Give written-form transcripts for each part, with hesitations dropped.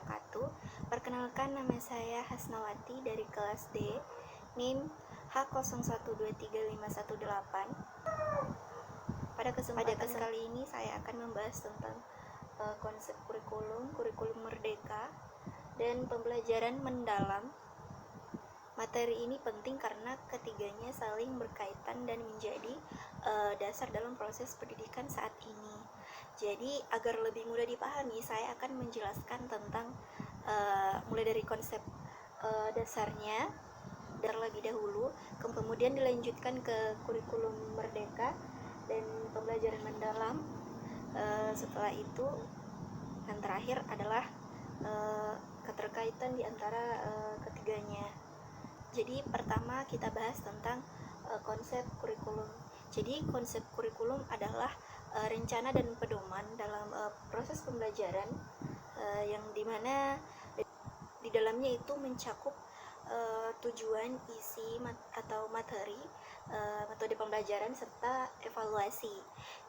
wabarakatuh. Perkenalkan, nama saya Hasnawati dari kelas D, NIM H01235118. Pada kesempatan kali ini saya akan membahas tentang konsep kurikulum merdeka, dan pembelajaran mendalam. Materi ini penting karena ketiganya saling berkaitan dan menjadi dasar dalam proses pendidikan saat ini. Jadi agar lebih mudah dipahami, saya akan menjelaskan tentang mulai dari konsep dasarnya terlebih dahulu, kemudian dilanjutkan ke kurikulum merdeka dan pembelajaran mendalam. Setelah itu, yang terakhir adalah keterkaitan di antara ketiganya. Jadi pertama kita bahas tentang konsep kurikulum. Jadi konsep kurikulum adalah rencana dan pedoman dalam proses pembelajaran yang dimana di dalamnya itu mencakup tujuan, isi atau materi, metode pembelajaran serta evaluasi.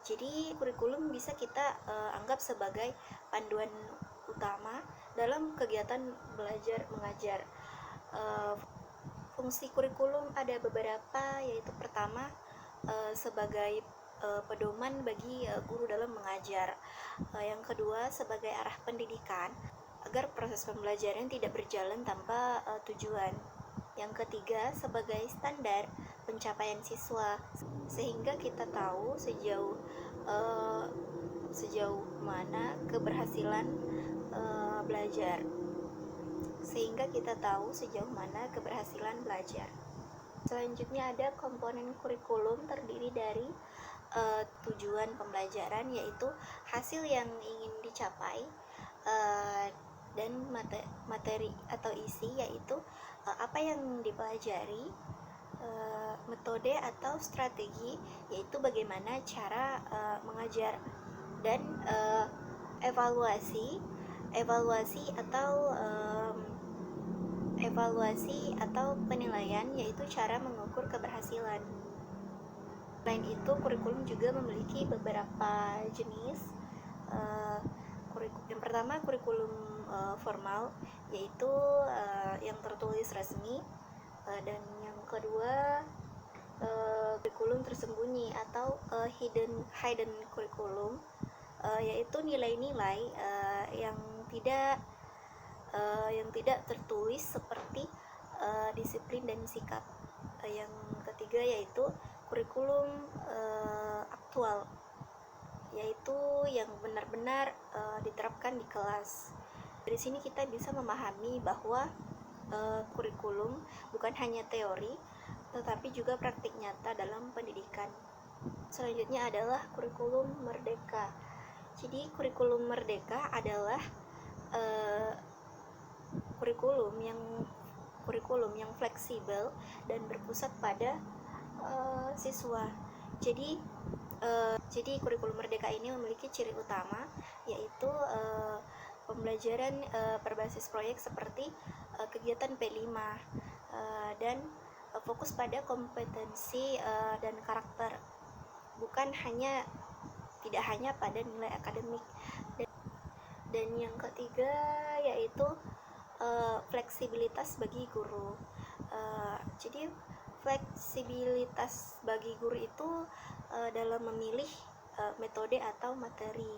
Jadi kurikulum bisa kita anggap sebagai panduan utama dalam kegiatan belajar mengajar. Fungsi kurikulum ada beberapa, yaitu pertama sebagai pedoman bagi guru dalam mengajar, yang kedua sebagai arah pendidikan agar proses pembelajaran tidak berjalan tanpa tujuan, yang ketiga sebagai standar pencapaian siswa sehingga kita tahu sejauh mana keberhasilan belajar. Selanjutnya ada komponen kurikulum, terdiri dari tujuan pembelajaran, yaitu hasil yang ingin dicapai, dan materi atau isi, yaitu apa yang dipelajari, metode atau strategi, yaitu bagaimana cara mengajar, dan evaluasi atau penilaian, yaitu cara mengukur keberhasilan. Selain itu, kurikulum juga memiliki beberapa jenis. Yang pertama kurikulum formal, yaitu yang tertulis resmi, dan yang kedua kurikulum tersembunyi atau hidden kurikulum, yaitu nilai-nilai yang tidak tertulis seperti disiplin dan sikap. Yang ketiga yaitu kurikulum aktual, yaitu yang benar-benar diterapkan di kelas. Dari sini kita bisa memahami bahwa kurikulum bukan hanya teori, tetapi juga praktik nyata dalam pendidikan. Selanjutnya adalah kurikulum merdeka. Jadi kurikulum merdeka adalah kurikulum yang fleksibel dan berpusat pada siswa. Jadi kurikulum merdeka ini memiliki ciri utama, yaitu pembelajaran berbasis proyek seperti kegiatan P5, dan fokus pada kompetensi dan karakter, tidak hanya pada nilai akademik. Dan yang ketiga yaitu fleksibilitas bagi guru. Jadi fleksibilitas bagi guru itu dalam memilih metode atau materi.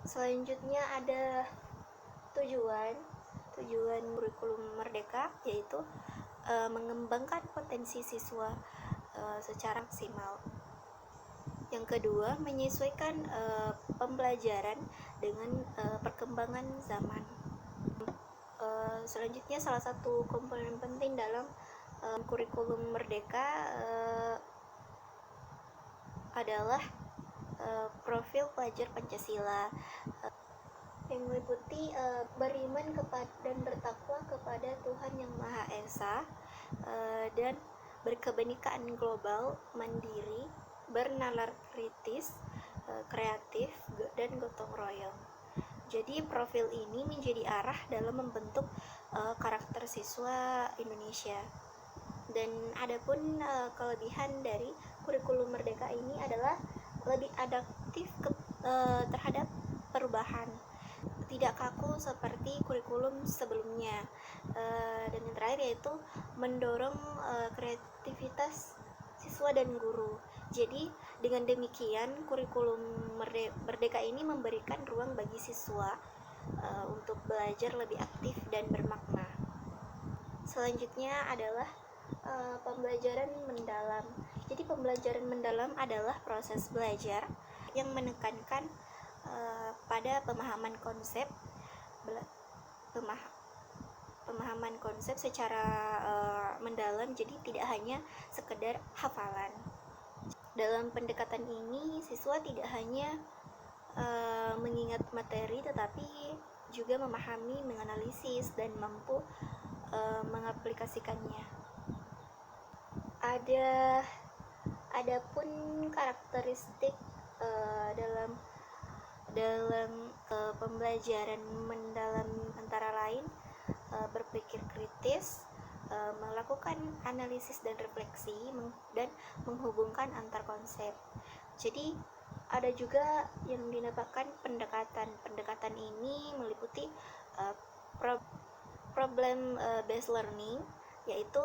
Selanjutnya ada tujuan kurikulum merdeka, yaitu mengembangkan potensi siswa secara maksimal. Yang kedua, menyesuaikan pembelajaran dengan perkembangan zaman. Selanjutnya, salah satu komponen penting dalam kurikulum merdeka adalah profil pelajar Pancasila, yang meliputi beriman dan bertakwa kepada Tuhan Yang Maha Esa, dan berkebenekaan global, mandiri, bernalar kritis, kreatif, dan gotong royong. Jadi profil ini menjadi arah dalam membentuk karakter siswa Indonesia. Dan adapun kelebihan dari kurikulum merdeka ini adalah lebih adaptif terhadap perubahan. tidak kaku seperti kurikulum sebelumnya. Dan yang terakhir yaitu mendorong kreativitas siswa dan guru. Jadi dengan demikian kurikulum merdeka ini memberikan ruang bagi siswa untuk belajar lebih aktif dan bermakna. Selanjutnya adalah pembelajaran mendalam. Jadi pembelajaran mendalam adalah proses belajar yang menekankan pada pemahaman konsep secara mendalam, jadi tidak hanya sekedar hafalan. Dalam pendekatan ini siswa tidak hanya mengingat materi tetapi juga memahami, menganalisis, dan mampu mengaplikasikannya. Adapun karakteristik dalam pembelajaran mendalam antara lain berpikir kritis, melakukan analisis dan refleksi, dan menghubungkan antar konsep. Jadi ada juga yang dinamakan pendekatan ini meliputi problem based learning, yaitu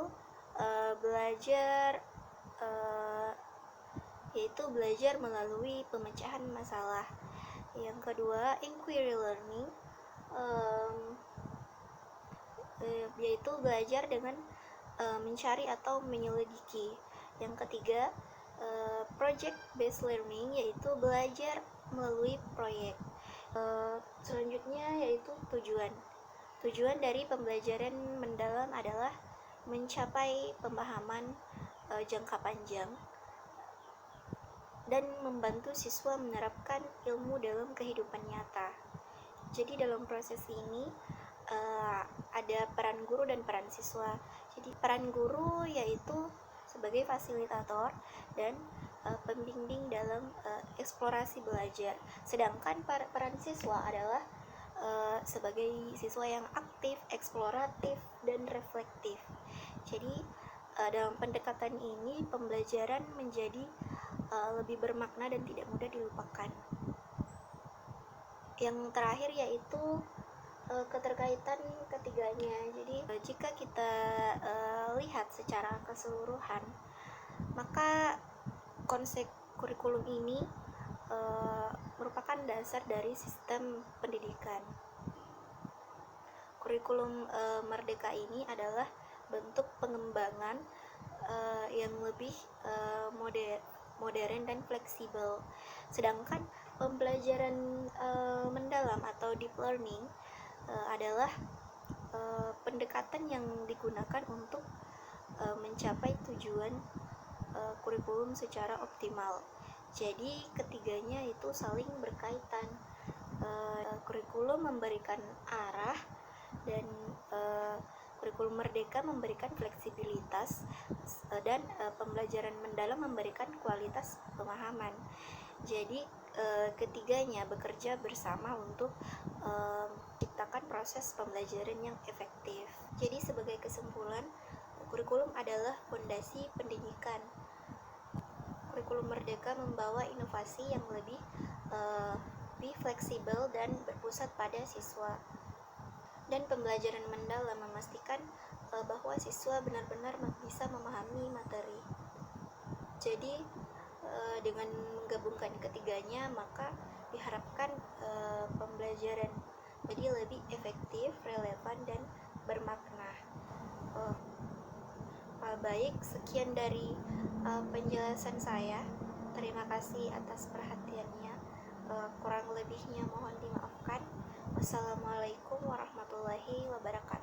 belajar melalui pemecahan masalah. Yang kedua, inquiry learning, yaitu belajar dengan mencari atau menyelidiki. Yang ketiga, project based learning, yaitu belajar melalui proyek. Selanjutnya yaitu tujuan dari pembelajaran mendalam adalah mencapai pemahaman jangka panjang dan membantu siswa menerapkan ilmu dalam kehidupan nyata. Jadi dalam proses ini ada peran guru dan peran siswa. Jadi peran guru yaitu sebagai fasilitator dan pembimbing dalam eksplorasi belajar, sedangkan peran siswa adalah sebagai siswa yang aktif, eksploratif, dan reflektif. Jadi dalam pendekatan ini pembelajaran menjadi lebih bermakna dan tidak mudah dilupakan. Yang terakhir yaitu keterkaitan ketiganya. Jadi jika kita lihat secara keseluruhan, maka konsep kurikulum ini merupakan dasar dari sistem pendidikan. Kurikulum merdeka ini adalah bentuk pengembangan yang lebih modern dan fleksibel. Sedangkan pembelajaran mendalam atau deep learning adalah pendekatan yang digunakan untuk mencapai tujuan kurikulum secara optimal. Jadi ketiganya itu saling berkaitan. Kurikulum memberikan arah dan kurikulum merdeka memberikan fleksibilitas, dan pembelajaran mendalam memberikan kualitas pemahaman. Jadi ketiganya bekerja bersama untuk menciptakan proses pembelajaran yang efektif. Jadi sebagai kesimpulan, kurikulum adalah fondasi pendidikan. Kurikulum merdeka membawa inovasi yang lebih fleksibel dan berpusat pada siswa. Dan pembelajaran mendalam memastikan bahwa siswa benar-benar bisa memahami materi. Jadi dengan menggabungkan ketiganya, maka diharapkan pembelajaran jadi lebih efektif, relevan, dan bermakna. Baik, sekian dari penjelasan saya. Terima kasih atas perhatiannya. Kurang lebihnya mohon dimaafkan. Wassalamualaikum warahmatullahi wabarakatuh.